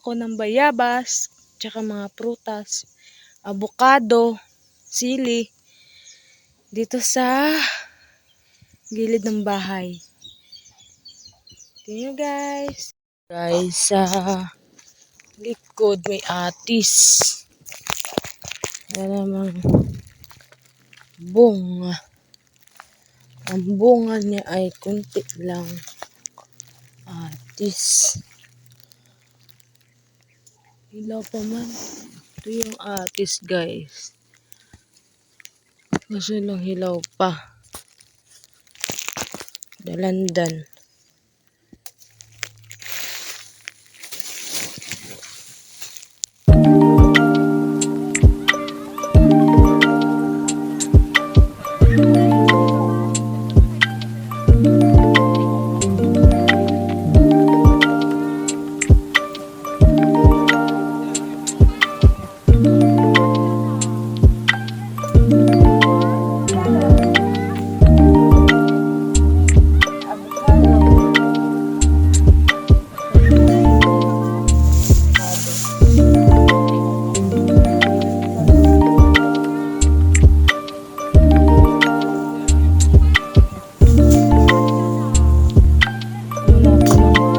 ako ng bayabas, tsaka mga prutas, avocado, sili, dito sa gilid ng bahay. Tingnan guys. Guys, sa likod may atis. Yan namang bunga. Ang bunga niya ay kunti lang. Atis. Hilaw pa man. Ito yung atis guys. Kasi lang hilaw pa. Dalandan.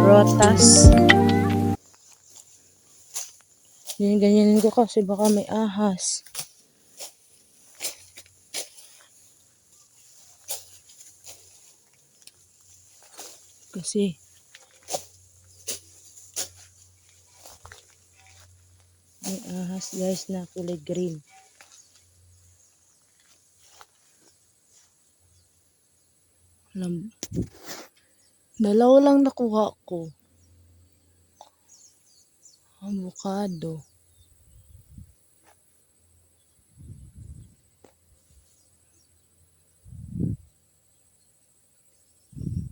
Rotas. Ganyanin ko kasi baka may ahas. Kasi may ahas guys na kulay green. Dalawa lang nakuha ko. Avocado.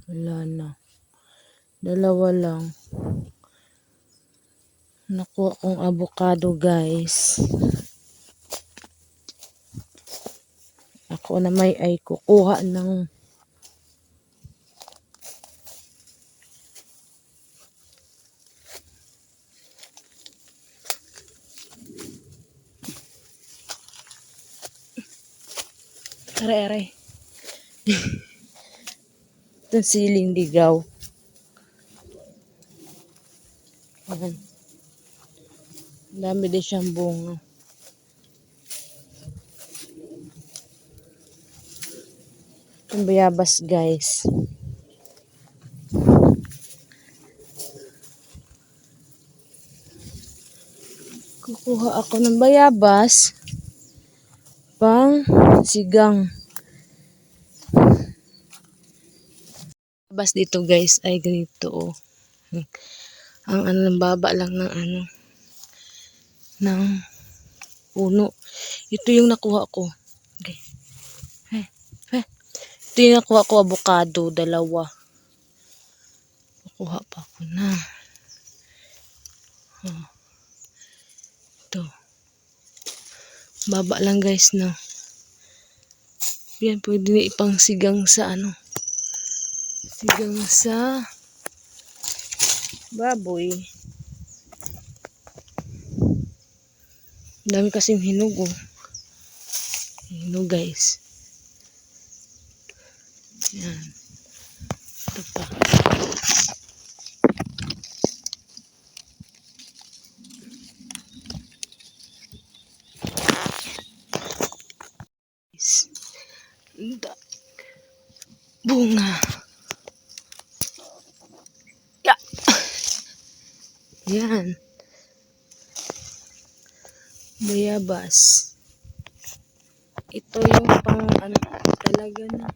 Wala na. Dalawa lang. Nakuha kong avocado guys. Ako na may ay kukuha ng are. Itong siling ligaw. Ayan. Dami din siyang bunga. Itong bayabas guys. Kukuha ako ng bayabas pang sigang. Bayabas dito guys ay ganito oh. Ang baba lang ng ng puno. Ito yung nakuha ko. Okay. Ito yung nakuha ko, avocado, dalawa. Nakuha pa ako na. Ito. Baba lang guys na. Yan, pwede na ipang sigang sa sigang sa baboy. Dami kasing hinog oh. Hinog guys. Yan. Ito pa. Bunga. Yeah. Yan. Bayabas. Ito yung pang talaga na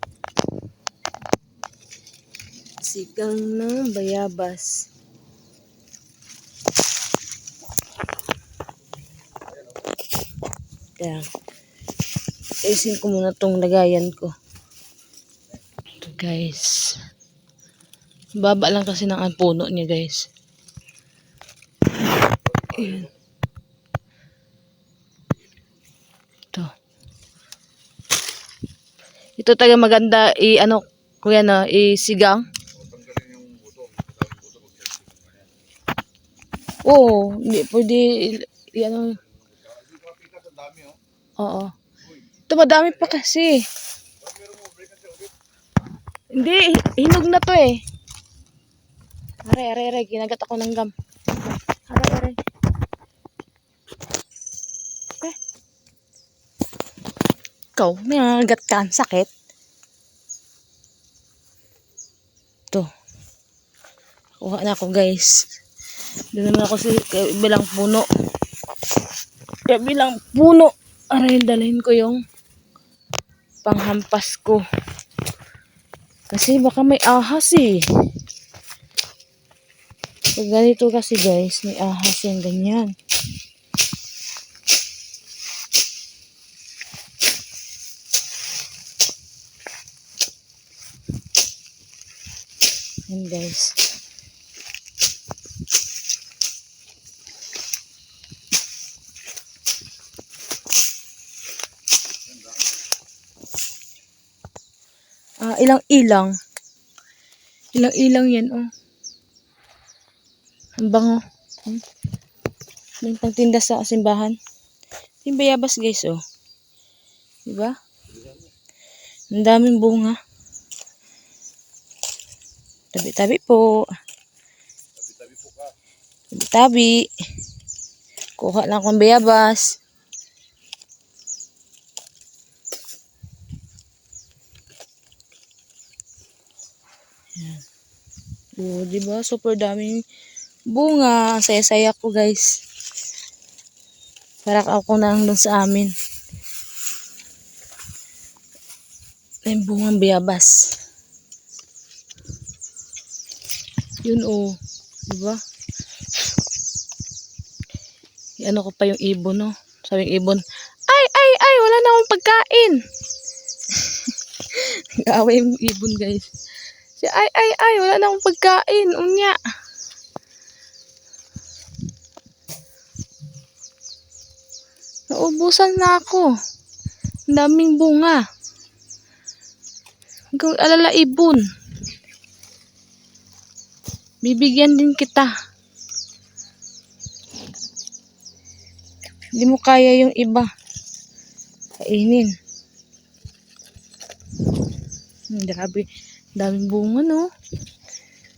sigang ng bayabas. Kaya isin ko muna tong lagayan ko. Ito guys. Baba lang kasi ng puno niya guys. Ayan. Ito taga maganda kuya na isigang. Oo, hindi pwede, ano, oo. Ito madami pa kasi. Hindi, hinog na to eh. Aray, ginagat ako ng gum. Aray. Eh, ikaw, may nagagat ka, ang sakit. Ito, kuha na ako guys. Doon naman ako sa bilang puno. Kaya bilang puno, aray, dalhin ko yung panghampas ko. Kasi baka may ahas eh. Pag ganito kasi guys, may ahas yan ganyan. Yan guys. Ilang-ilang. Ilang-ilang yan oh. Ang bango. May pagtinda sa simbahan. Yung bayabas guys oh. Diba? Ang daming bunga. Tabi-tabi po. Tabi-tabi. Kuha lang akong bayabas. Yan. Oh, diba? Super daming bunga. Saya-saya ko guys. Para ako na doon sa amin. May bungang bayabas. Yun oh. Diba? Ano ko pa yung ibon no. Sabi yung ibon, ay, wala na akong pagkain. Nag-away yung ibon guys. Si ay, wala na akong pagkain. Unya. Naubusan na ako. Ang daming bunga. Hanggang alala ibon. Bibigyan din kita. Hindi mo kaya yung iba. Kainin. Grabe. Daming bunga no.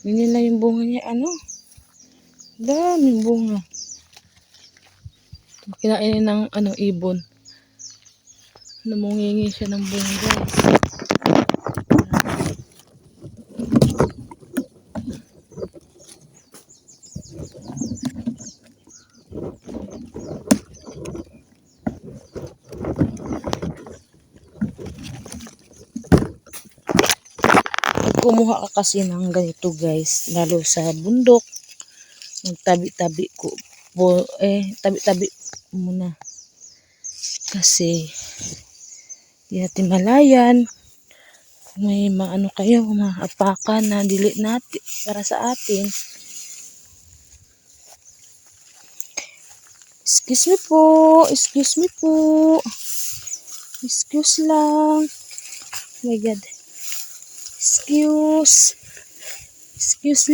Ganyan lang yung bunga niya. Ano? Daming bunga. Kinainin ng ibon. Namungingi siya ng bunga guys. Kumuha ka kasi ng ganito guys, lalo sa bundok, magtabi-tabi ko po, tabi-tabi muna kasi di natin malayan kung may maano kayo, maapakan na dili natin para sa atin. Excuse me po, excuse lang, oh my god. Excuse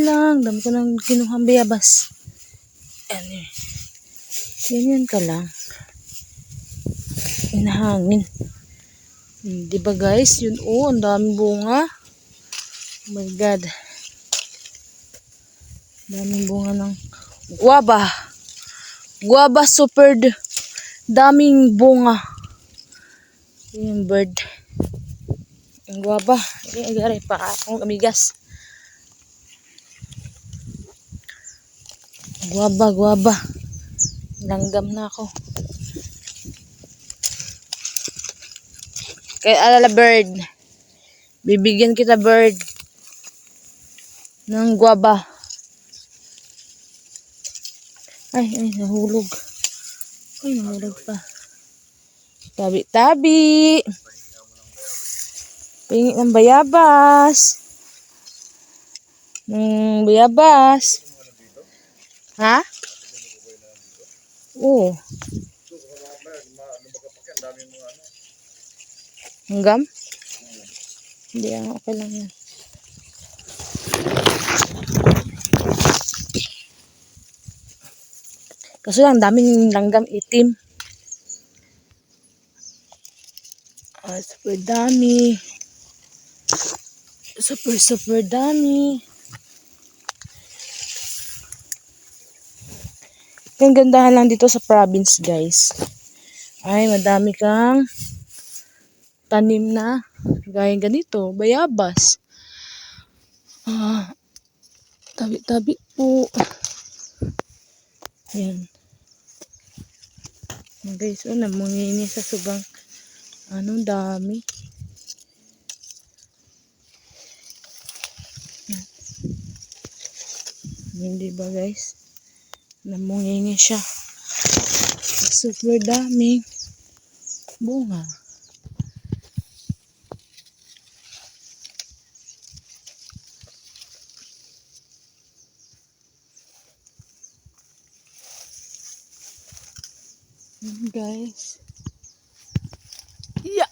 lang. Dami ko nang kinuhang bayabas. Ganyan ka lang. Inahangin. Diba guys? Yun oh, ang daming bunga. Oh my god. Daming bunga ng guava. Guava super daming bunga. Yung bird. Ang guava. Agari pa akong amigas. Guava. Langgam na ako. Kay alala bird. Bibigyan kita bird ng guava. Ay, nahulog. Ay, nahulog pa. Tabi-tabi. Pingin ng bayabas. Bayabas. Ha? Oo. Hanggang? Hindi, okay lang yan. Kaso lang, daming langgam itim. Super dami. Super dami. Yung gandahan lang dito sa province, guys. Ay, madami kang tanim na gaya ganito, bayabas. Tabi-tabi po. Yan. Guys, namungini sa subang dami. Hindi ba, guys? Namungini siya. Super daming bunga. Guys. Yeah.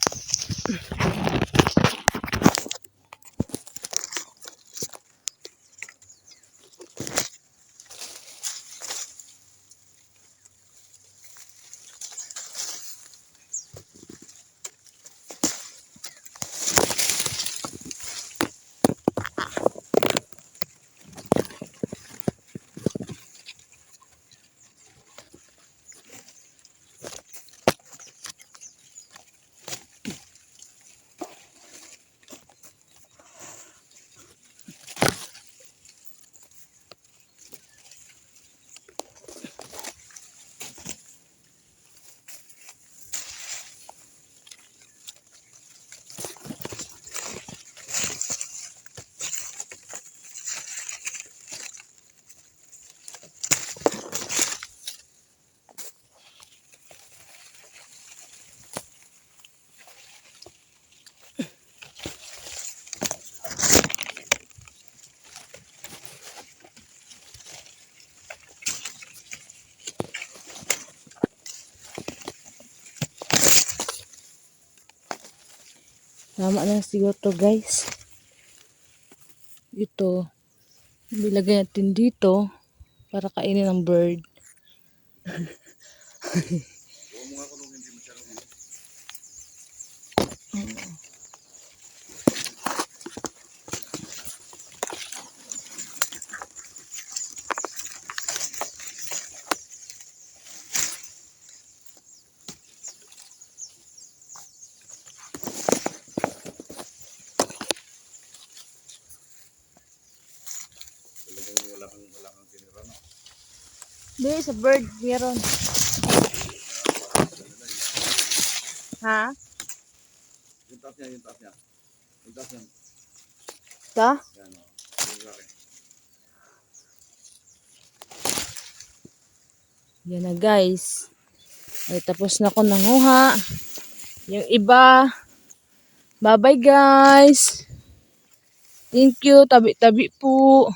Tama na siguro to, guys. Ito, bilagay natin dito para kainin ng bird. Di, sa bird, meron. Ha? Yung taas niya. Yung taas niya. Ito? Yan, o. Yung laki. Yan na, guys. Ay, tapos na ako nanguha. Yung iba. Bye-bye, guys. Thank you. Tabi-tabi po.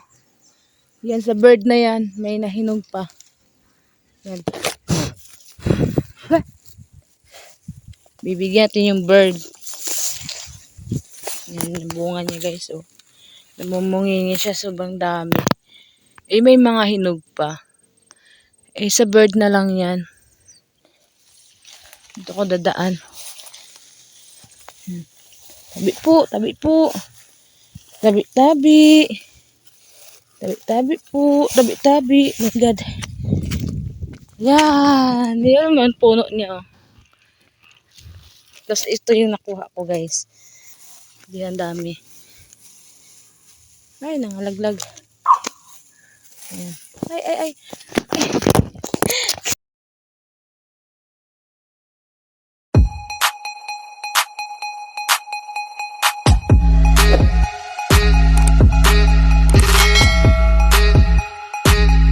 Yan sa bird na yan. May nahinog pa. Yan. Bibigyan natin yung bird. Yan, yung bunga niya, guys. Oh. Namumungingi siya, sobrang dami. Eh, may mga hinog pa. Eh, sa bird na lang yan. Dito ko dadaan. Tabi po, tabi po. Tabi-tabi. Tabi-tabi po. Tabi-tabi. Oh my God. Yan. Yan naman puno niya. Oh. Tapos ito yung nakuha ko, guys. Yan dami. Ay, nangalaglag. Ayan. Ay.